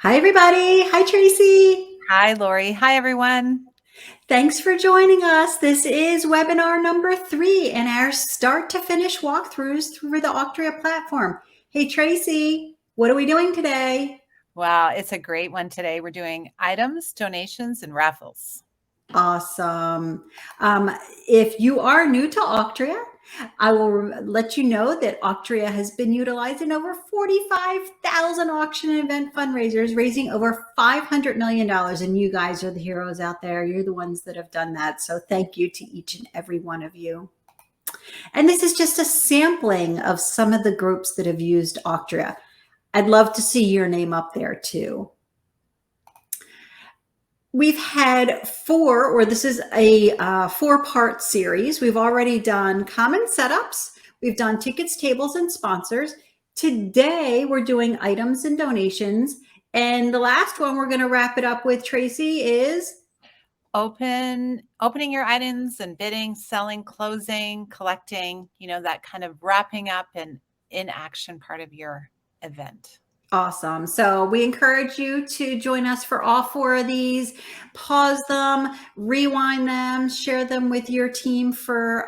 Hi, everybody. Hi, Tracy. Hi, Lori. Hi, everyone. Thanks for joining us. This is webinar number 3 and our start to finish walkthroughs through the Auctria platform. Hey, Tracy, what are we doing today? Wow, it's a great one today. We're doing items, donations, and raffles. Awesome. If you are new to Auctria, I will let you know that Auctria has been utilizing over 45,000 auction and event fundraisers, raising over $500 million. And you guys are the heroes out there. You're the ones that have done that. So thank you to each and every one of you. And this is just a sampling of some of the groups that have used Auctria. I'd love to see your name up there too. We've had this is a 4-part series. We've already done common setups. We've done tickets, tables, and sponsors. Today, we're doing items and donations. And the last one we're going to wrap it up with, Tracy, is opening your items and bidding, selling, closing, collecting, that kind of wrapping up and in action part of your event. Awesome. So we encourage you to join us for all 4 of these. Pause them, rewind them, share them with your team for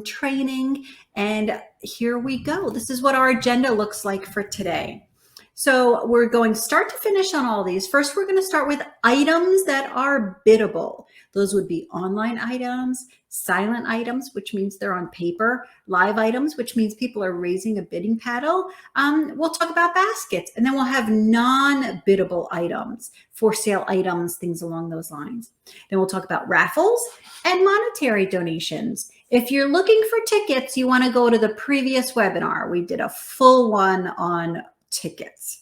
training. And here we go. This is what our agenda looks like for today. So we're going start to finish on all these. First, we're going to start with items that are biddable. Those would be online items, silent items, which means they're on paper, live items, which means people are raising a bidding paddle. We'll talk about baskets, and then we'll have non-biddable items, for sale items, things along those lines. Then we'll talk about raffles and monetary donations. If you're looking for tickets, you want to go to the previous webinar. We did a full one on tickets.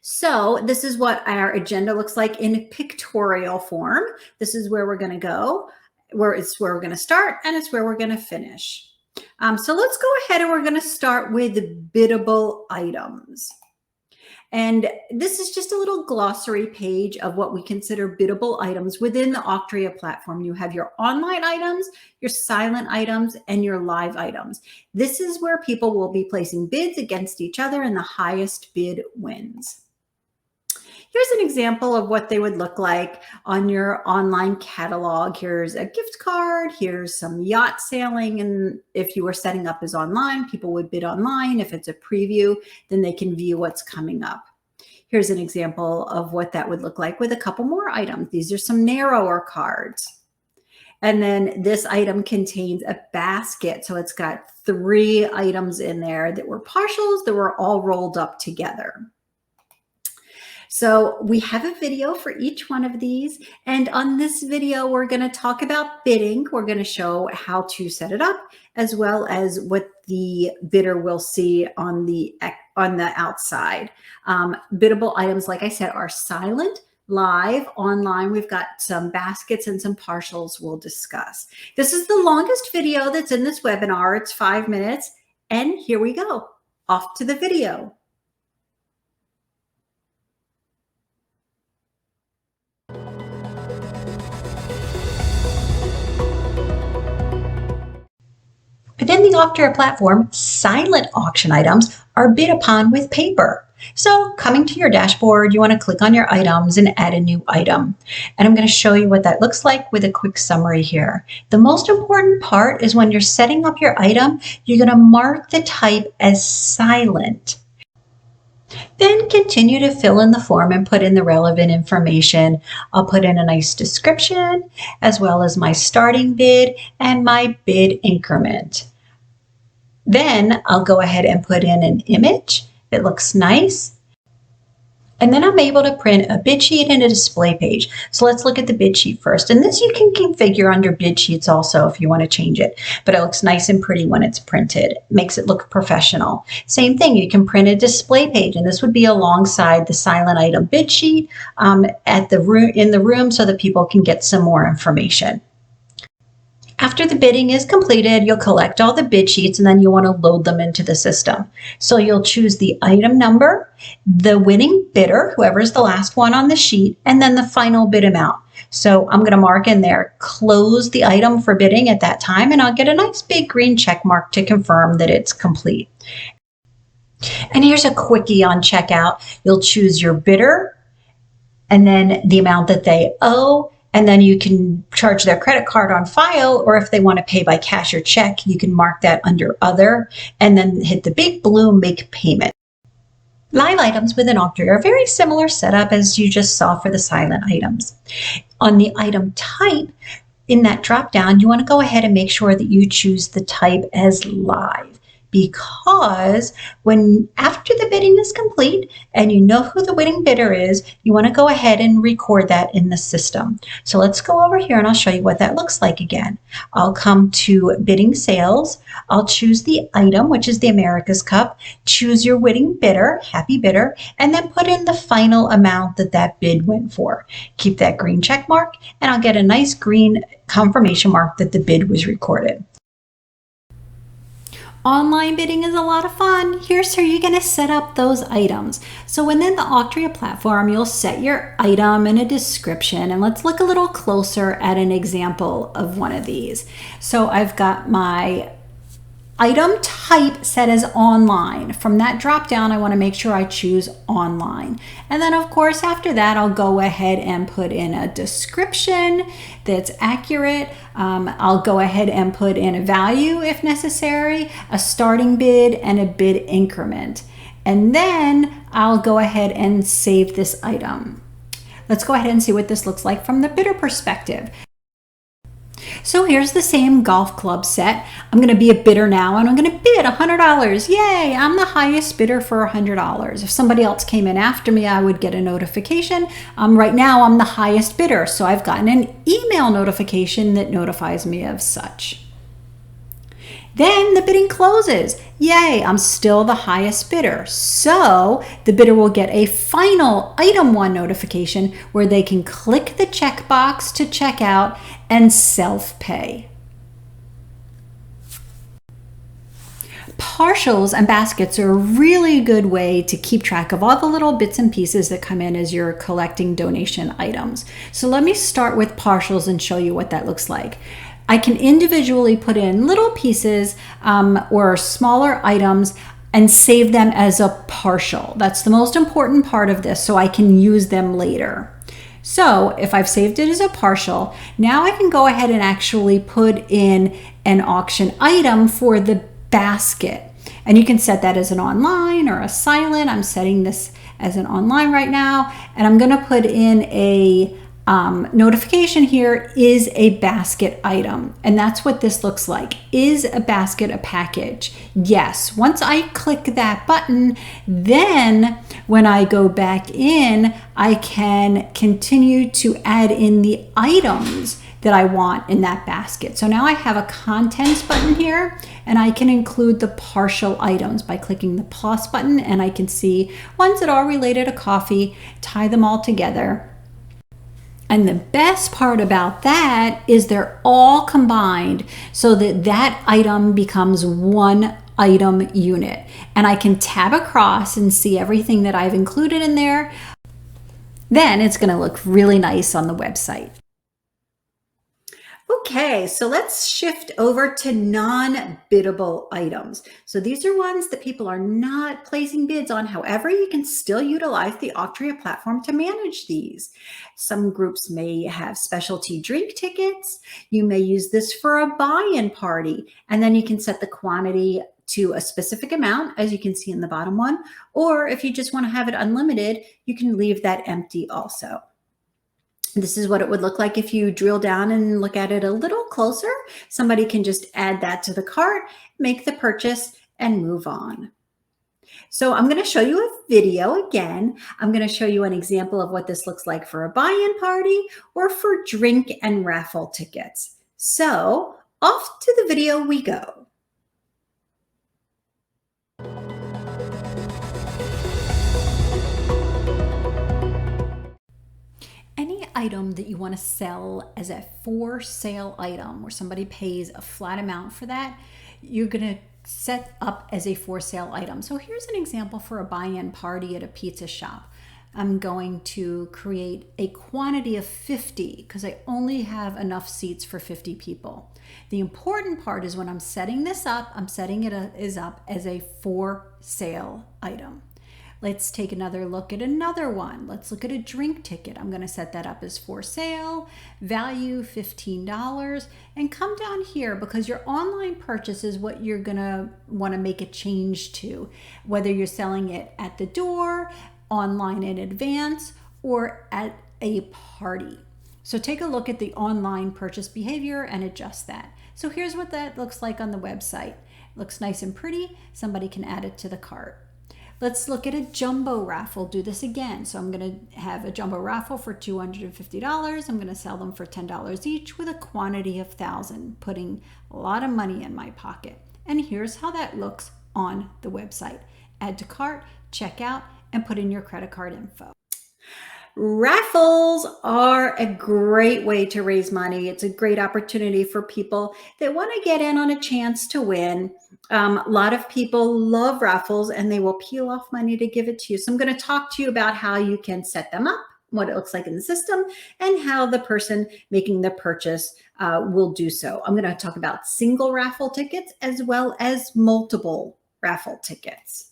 So this is what our agenda looks like in pictorial form. This is where we're going to go, where we're going to start, and it's where we're going to finish. So let's go ahead and we're going to start with biddable items. And this is just a little glossary page of what we consider biddable items within the Auctria platform. You have your online items, your silent items, and your live items. This is where people will be placing bids against each other, and the highest bid wins. Here's an example of what they would look like on your online catalog. Here's a gift card. Here's some yacht sailing. And if you were setting up as online, people would bid online. If it's a preview, then they can view what's coming up. Here's an example of what that would look like with a couple more items. These are some narrower cards. And then this item contains a basket. So it's got 3 items in there that were partials that were all rolled up together. So we have a video for each one of these. And on this video, we're going to talk about bidding. We're going to show how to set it up, as well as what the bidder will see on the outside. Biddable items, like I said, are silent, live, online. We've got some baskets and some partials we'll discuss. This is the longest video that's in this webinar. It's 5 minutes. And here we go. Off to the video. Within the Auctria platform, silent auction items are bid upon with paper. So coming to your dashboard, you want to click on your items and add a new item. And I'm going to show you what that looks like with a quick summary here. The most important part is when you're setting up your item, you're going to mark the type as silent. Then continue to fill in the form and put in the relevant information. I'll put in a nice description, as well as my starting bid and my bid increment. Then I'll go ahead and put in an image that looks nice. And then I'm able to print a bid sheet and a display page. So let's look at the bid sheet first. And this you can configure under bid sheets also if you want to change it. But it looks nice and pretty when it's printed. Makes it look professional. Same thing, you can print a display page. And this would be alongside the silent item bid sheet in the room so that people can get some more information. After the bidding is completed, you'll collect all the bid sheets and then you want to load them into the system. So you'll choose the item number, the winning bidder, whoever is the last one on the sheet, and then the final bid amount. So I'm going to mark in there, close the item for bidding at that time, and I'll get a nice big green check mark to confirm that it's complete. And here's a quickie on checkout. You'll choose your bidder and then the amount that they owe. And then you can charge their credit card on file, or if they want to pay by cash or check, you can mark that under other and then hit the big blue make payment. Live items within Auctria are a very similar setup as you just saw for the silent items. On the item type, in that drop down, you want to go ahead and make sure that you choose the type as live, because after the bidding is complete and you know who the winning bidder is, you want to go ahead and record that in the system. So let's go over here and I'll show you what that looks like again. I'll come to bidding sales. I'll choose the item, which is the America's Cup, choose your winning bidder, happy bidder, and then put in the final amount that bid went for. Keep that green check mark and I'll get a nice green confirmation mark that the bid was recorded. Online bidding is a lot of fun. Here's how you're going to set up those items. So within the Auctria platform, you'll set your item and a description. And let's look a little closer at an example of one of these. So I've got my item type set as online. From that drop down, I want to make sure I choose online. And then of course, after that, I'll go ahead and put in a description that's accurate. I'll go ahead and put in a value if necessary, a starting bid, and a bid increment. And then I'll go ahead and save this item. Let's go ahead and see what this looks like from the bidder perspective. So here's the same golf club set. I'm going to be a bidder now and I'm going to bid $100. Yay, I'm the highest bidder for $100. If somebody else came in after me, I would get a notification. Right now I'm the highest bidder, so I've gotten an email notification that notifies me of such. Then the bidding closes. Yay, I'm still the highest bidder. So the bidder will get a final item 1 notification where they can click the checkbox to check out and self-pay. Partials and baskets are a really good way to keep track of all the little bits and pieces that come in as you're collecting donation items. So let me start with partials and show you what that looks like. I can individually put in little pieces or smaller items and save them as a partial. That's the most important part of this, so I can use them later. So if I've saved it as a partial, now I can go ahead and actually put in an auction item for the basket. And you can set that as an online or a silent. I'm setting this as an online right now, and I'm going to put in a notification here, is a basket item. And that's what this looks like. Is a basket a package? Yes. Once I click that button, then when I go back in, I can continue to add in the items that I want in that basket. So now I have a contents button here, and I can include the partial items by clicking the plus button, and I can see ones that are related to coffee, tie them all together. And the best part about that is they're all combined so that that item becomes one item unit. And I can tab across and see everything that I've included in there. Then it's going to look really nice on the website. Okay, so let's shift over to non-biddable items. So these are ones that people are not placing bids on. However, you can still utilize the Auctria platform to manage these. Some groups may have specialty drink tickets. You may use this for a buy-in party, and then you can set the quantity to a specific amount, as you can see in the bottom one. Or if you just want to have it unlimited, you can leave that empty also. This is what it would look like if you drill down and look at it a little closer. Somebody can just add that to the cart, make the purchase, and move on. So I'm going to show you a video again. I'm going to show you an example of what this looks like for a buy-in party or for drink and raffle tickets. So off to the video we go. Any item that you want to sell as a for sale item where somebody pays a flat amount for that, you're going to set up as a for sale item. So here's an example for a buy-in party at a pizza shop. I'm going to create a quantity of 50 because I only have enough seats for 50 people. The important part is when I'm setting this up, I'm setting it up as a for sale item. Let's take another look at another one. Let's look at a drink ticket. I'm going to set that up as for sale, value $15, and come down here because your online purchase is what you're going to want to make a change to, whether you're selling it at the door, online in advance, or at a party. So take a look at the online purchase behavior and adjust that. So here's what that looks like on the website. It looks nice and pretty. Somebody can add it to the cart. Let's look at a jumbo raffle. Do this again. So I'm going to have a jumbo raffle for $250. I'm going to sell them for $10 each with a quantity of 1,000, putting a lot of money in my pocket. And here's how that looks on the website. Add to cart, check out, and put in your credit card info. Raffles are a great way to raise money. It's a great opportunity for people that want to get in on a chance to win. A lot of people love raffles and they will peel off money to give it to you. So I'm going to talk to you about how you can set them up, what it looks like in the system, and how the person making the purchase will do so. I'm going to talk about single raffle tickets as well as multiple raffle tickets.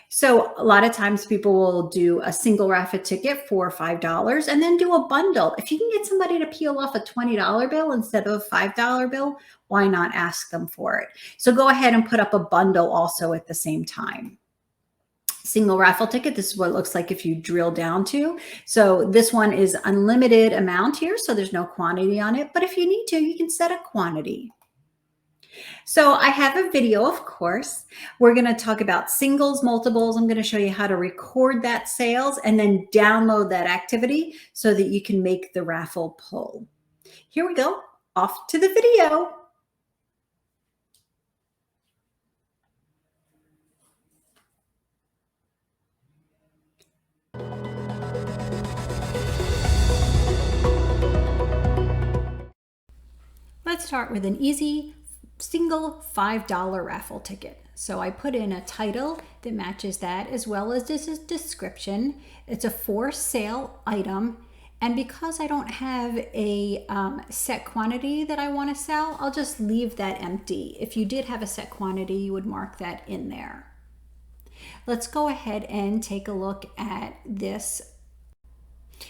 So a lot of times people will do a single raffle ticket for $5 and then do a bundle. If you can get somebody to peel off a $20 bill instead of a $5 bill, why not ask them for it? So go ahead and put up a bundle also at the same time. Single raffle ticket, this is what it looks like if you drill down to. So this one is unlimited amount here, so there's no quantity on it. But if you need to, you can set a quantity. So I have a video, of course. We're going to talk about singles, multiples. I'm going to show you how to record that sales and then download that activity so that you can make the raffle pull. Here we go. Off to the video. Let's start with an easy single $5 raffle ticket. So I put in a title that matches that as well as this is description. It's a for sale item. And because I don't have a set quantity that I want to sell, I'll just leave that empty. If you did have a set quantity, you would mark that in there. Let's go ahead and take a look at this.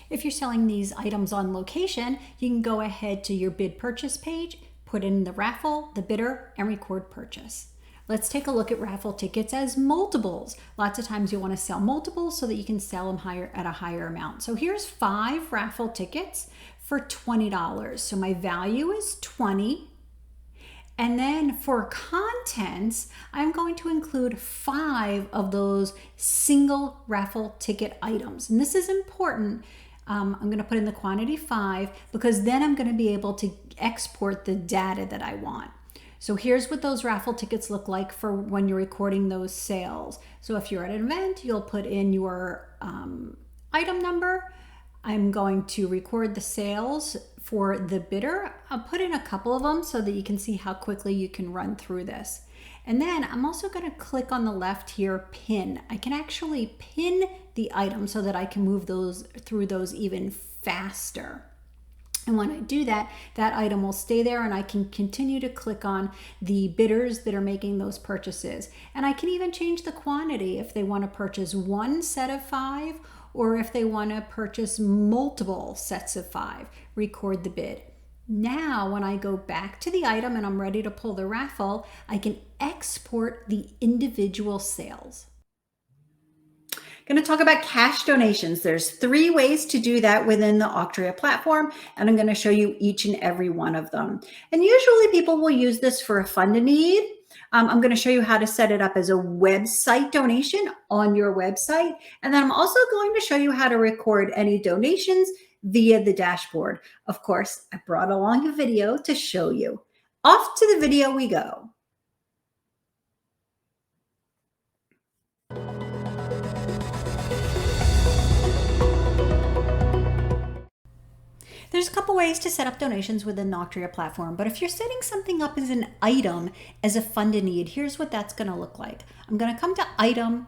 If you're selling these items on location, you can go ahead to your bid purchase page, put in the raffle, the bidder, and record purchase. Let's take a look at raffle tickets as multiples. Lots of times you want to sell multiples so that you can sell them at a higher amount. So here's 5 raffle tickets for $20. So my value is 20. And then for contents, I'm going to include 5 of those single raffle ticket items. And this is important. I'm going to put in the quantity 5 because then I'm going to be able to export the data that I want. So here's what those raffle tickets look like for when you're recording those sales. So if you're at an event, you'll put in your item number. I'm going to record the sales for the bidder. I'll put in a couple of them so that you can see how quickly you can run through this. And then I'm also going to click on the left here, pin. I can actually pin the item so that I can move through those even faster. And when I do that, that item will stay there and I can continue to click on the bidders that are making those purchases. And I can even change the quantity if they want to purchase 1 set of 5 or if they want to purchase multiple sets of 5, record the bid. Now, when I go back to the item and I'm ready to pull the raffle, I can export the individual sales. Going to talk about cash donations. There's 3 ways to do that within the Auctria platform, and I'm going to show you each and every one of them. And usually people will use this for a fund a need. I'm going to show you how to set it up as a website donation on your website. And then I'm also going to show you how to record any donations via the dashboard. Of course, I brought along a video to show you. Off to the video we go. There's a couple ways to set up donations within the Auctria platform, but if you're setting something up as an item, as a fund a need, here's what that's going to look like. I'm going to come to item,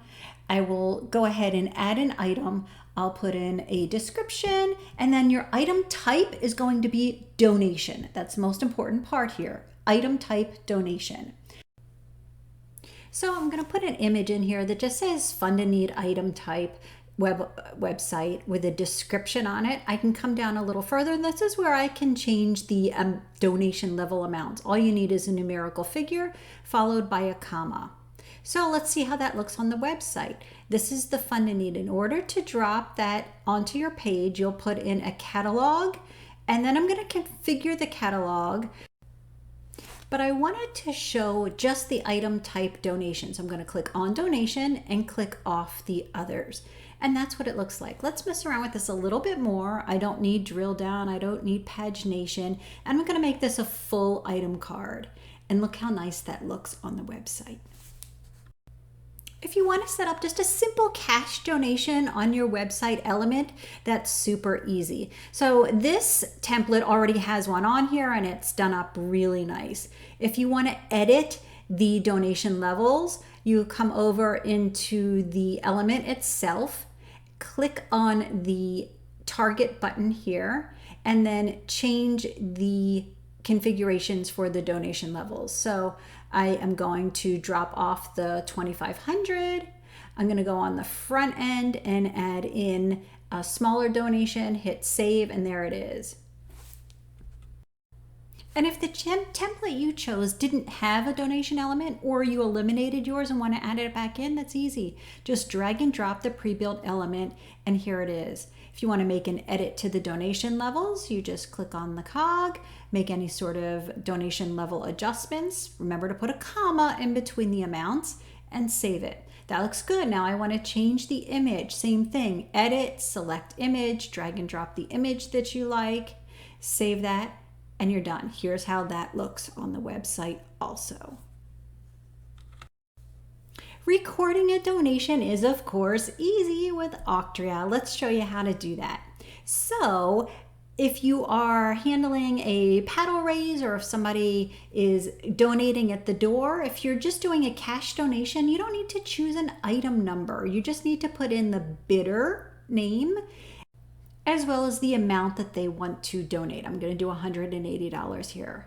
I will go ahead and add an item. I'll put in a description, and then your item type is going to be donation. That's the most important part here. Item type donation. So I'm going to put an image in here that just says fund a need item type website with a description on it. I can come down a little further, and this is where I can change the donation level amounts. All you need is a numerical figure followed by a comma. So let's see how that looks on the website. This is the fund a need. In order to drop that onto your page, you'll put in a catalog, and then I'm going to configure the catalog. But I wanted to show just the item type donation. So I'm going to click on donation and click off the others. And that's what it looks like. Let's mess around with this a little bit more. I don't need drill down. I don't need pagination. And I'm going to make this a full item card. And look how nice that looks on the website. If you want to set up just a simple cash donation on your website element, that's super easy. So this template already has one on here and it's done up really nice. If you want to edit the donation levels, you come over into the element itself, click on the target button here, and then change the configurations for the donation levels. So I am going to drop off the 2,500. I'm going to go on the front end and add in a smaller donation, hit save, and there it is. And if the template you chose didn't have a donation element, or you eliminated yours and want to add it back in, that's easy. Just drag and drop the pre-built element, and here it is. If you want to make an edit to the donation levels, you just click on the cog, make any sort of donation level adjustments. Remember to put a comma in between the amounts and save it. That looks good. Now I want to change the image. Same thing, edit, select image, drag and drop the image that you like, save that, and you're done. Here's how that looks on the website also. Recording a donation is, of course, easy with Auctria. Let's show you how to do that. So if you are handling a paddle raise, or if somebody is donating at the door, if you're just doing a cash donation, you don't need to choose an item number. You just need to put in the bidder name as well as the amount that they want to donate. I'm going to do $180 here.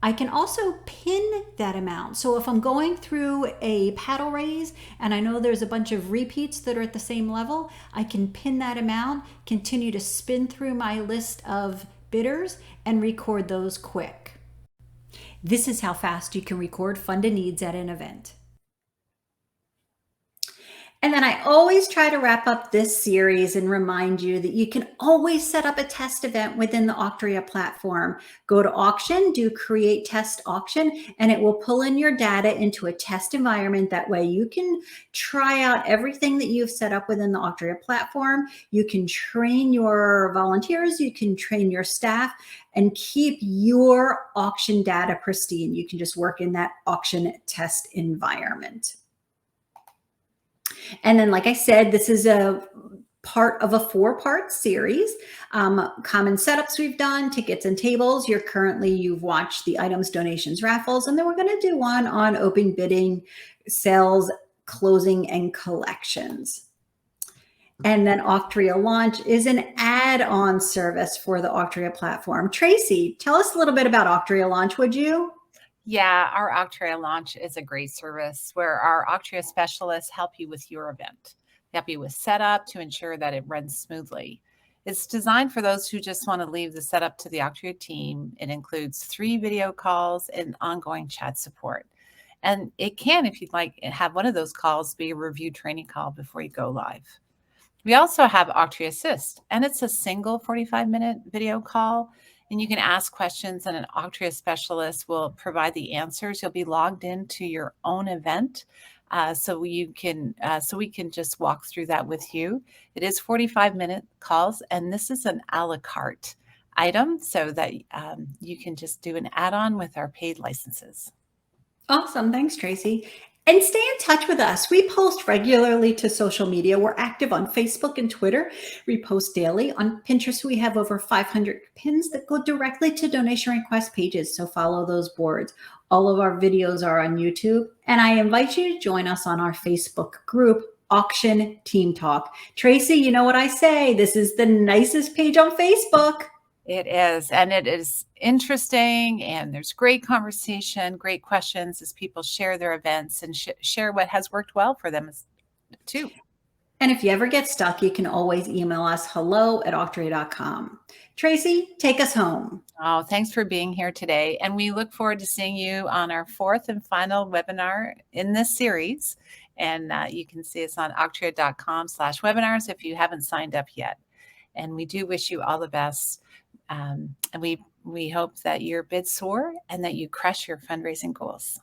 I can also pin that amount. So if I'm going through a paddle raise and I know there's a bunch of repeats that are at the same level, I can pin that amount, continue to spin through my list of bidders, and record those quick. This is how fast you can record fund a needs at an event. And then I always try to wrap up this series and remind you that you can always set up a test event within the Auctria platform. Go to auction, do create test auction, and it will pull in your data into a test environment. That way you can try out everything that you've set up within the Auctria platform. You can train your volunteers, you can train your staff, and keep your auction data pristine. You can just work in that auction test environment. And then, like I said, this is a part of a 4-part series. Common setups we've done, tickets and tables. You've watched the items, donations, raffles, and then we're going to do one on open bidding, sales, closing, and collections. And then Auctria Launch is an add-on service for the Auctria platform. Tracy, tell us a little bit about Auctria Launch, would you? Yeah, our Auctria Launch is a great service where our Auctria specialists help you with your event. They help you with setup to ensure that it runs smoothly. It's designed for those who just want to leave the setup to the Auctria team. It includes 3 video calls and ongoing chat support. And it can, if you'd like, have one of those calls be a review training call before you go live. We also have Auctria Assist, and it's a single 45-minute video call. And you can ask questions and an Auctria specialist will provide the answers. You'll be logged into your own event. So we can just walk through that with you. It is 45-minute calls, and this is an a la carte item so that you can just do an add-on with our paid licenses. Awesome. Thanks, Tracy. And stay in touch with us. We post regularly to social media. We're active on Facebook and Twitter. We post daily. On Pinterest, we have over 500 pins that go directly to donation request pages, so follow those boards. All of our videos are on YouTube, and I invite you to join us on our Facebook group, Auction Team Talk. Tracy, you know what I say? This is the nicest page on Facebook. It is, and it is interesting, and there's great conversation, great questions as people share their events and share what has worked well for them too. And if you ever get stuck, you can always email us hello@auctria.com. Tracy, take us home. Oh, thanks for being here today. And we look forward to seeing you on our fourth and final webinar in this series. And you can see us on auctria.com/webinars if you haven't signed up yet. And we do wish you all the best. And we hope that your bids soar and that you crush your fundraising goals.